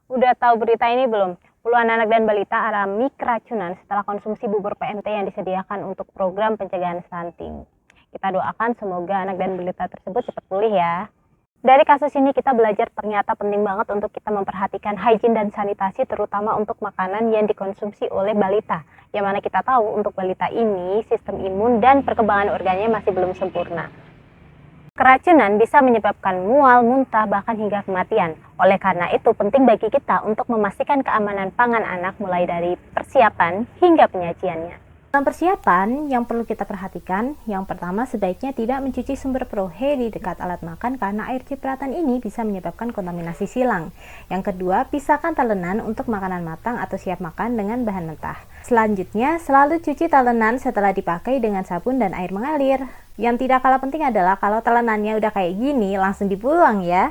Udah tahu berita ini belum? Puluhan anak dan balita alami keracunan setelah konsumsi bubur PMT yang disediakan untuk program pencegahan stunting. Kita doakan semoga anak dan balita tersebut cepat pulih ya. Dari kasus ini kita belajar ternyata penting banget untuk kita memperhatikan hygiene dan sanitasi terutama untuk makanan yang dikonsumsi oleh balita. Yang mana kita tahu untuk balita ini sistem imun dan perkembangan organnya masih belum sempurna. Keracunan bisa menyebabkan mual, muntah, bahkan hingga kematian. Oleh karena itu, penting bagi kita untuk memastikan keamanan pangan anak mulai dari persiapan hingga penyajiannya. Dalam persiapan, yang perlu kita perhatikan, yang pertama sebaiknya tidak mencuci sumber prohe di dekat alat makan karena air cipratan ini bisa menyebabkan kontaminasi silang. Yang kedua, pisahkan talenan untuk makanan matang atau siap makan dengan bahan mentah. Selanjutnya, selalu cuci talenan setelah dipakai dengan sabun dan air mengalir. Yang tidak kalah penting adalah kalau talenannya udah kayak gini, langsung dibuang ya.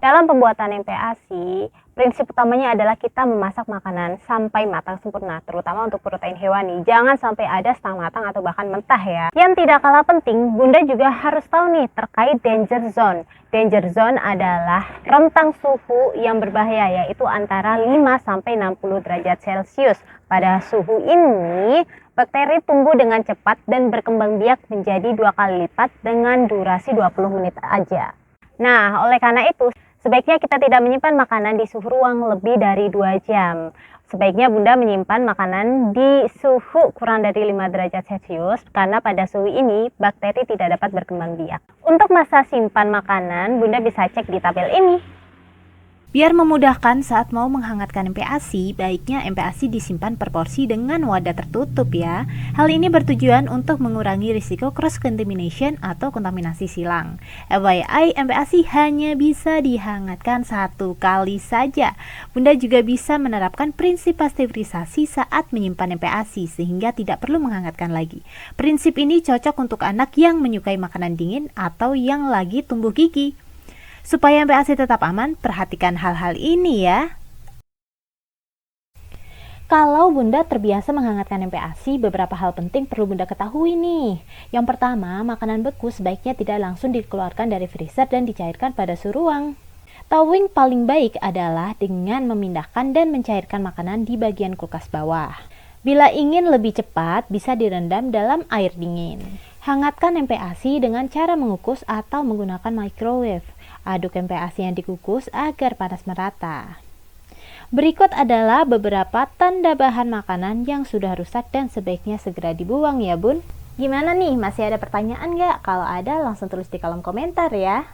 Dalam pembuatan MPASI, prinsip utamanya adalah kita memasak makanan sampai matang sempurna, terutama untuk protein hewani. Jangan sampai ada setengah matang atau bahkan mentah ya. Yang tidak kalah penting, Bunda juga harus tahu nih terkait danger zone. Danger zone adalah rentang suhu yang berbahaya, yaitu antara 5-60 derajat Celcius. Pada suhu ini, bakteri tumbuh dengan cepat dan berkembang biak menjadi 2 kali lipat dengan durasi 20 menit aja. Nah, oleh karena itu, sebaiknya kita tidak menyimpan makanan di suhu ruang lebih dari 2 jam. Sebaiknya Bunda menyimpan makanan di suhu kurang dari 5 derajat Celcius karena pada suhu ini bakteri tidak dapat berkembang biak. Untuk masa simpan makanan, Bunda bisa cek di tabel ini. Biar memudahkan saat mau menghangatkan MPASI, baiknya MPASI disimpan per porsi dengan wadah tertutup ya. Hal ini bertujuan untuk mengurangi risiko cross-contamination atau kontaminasi silang. FYI, MPASI hanya bisa dihangatkan 1 kali saja. Bunda juga bisa menerapkan prinsip pasteurisasi saat menyimpan MPASI sehingga tidak perlu menghangatkan lagi. Prinsip ini cocok untuk anak yang menyukai makanan dingin atau yang lagi tumbuh gigi. Supaya MPASI tetap aman, perhatikan hal-hal ini ya. Kalau Bunda terbiasa menghangatkan MPASI, beberapa hal penting perlu Bunda ketahui nih. Yang pertama, makanan beku sebaiknya tidak langsung dikeluarkan dari freezer dan dicairkan pada suhu ruang. Thawing paling baik adalah dengan memindahkan dan mencairkan makanan di bagian kulkas bawah. Bila ingin lebih cepat, bisa direndam dalam air dingin. Hangatkan MPASI dengan cara mengukus atau menggunakan microwave. Aduk MPASI yang dikukus agar panas merata. Berikut adalah beberapa tanda bahan makanan yang sudah rusak dan sebaiknya segera dibuang ya Bun. Gimana nih, masih ada pertanyaan nggak? Kalau ada langsung tulis di kolom komentar ya.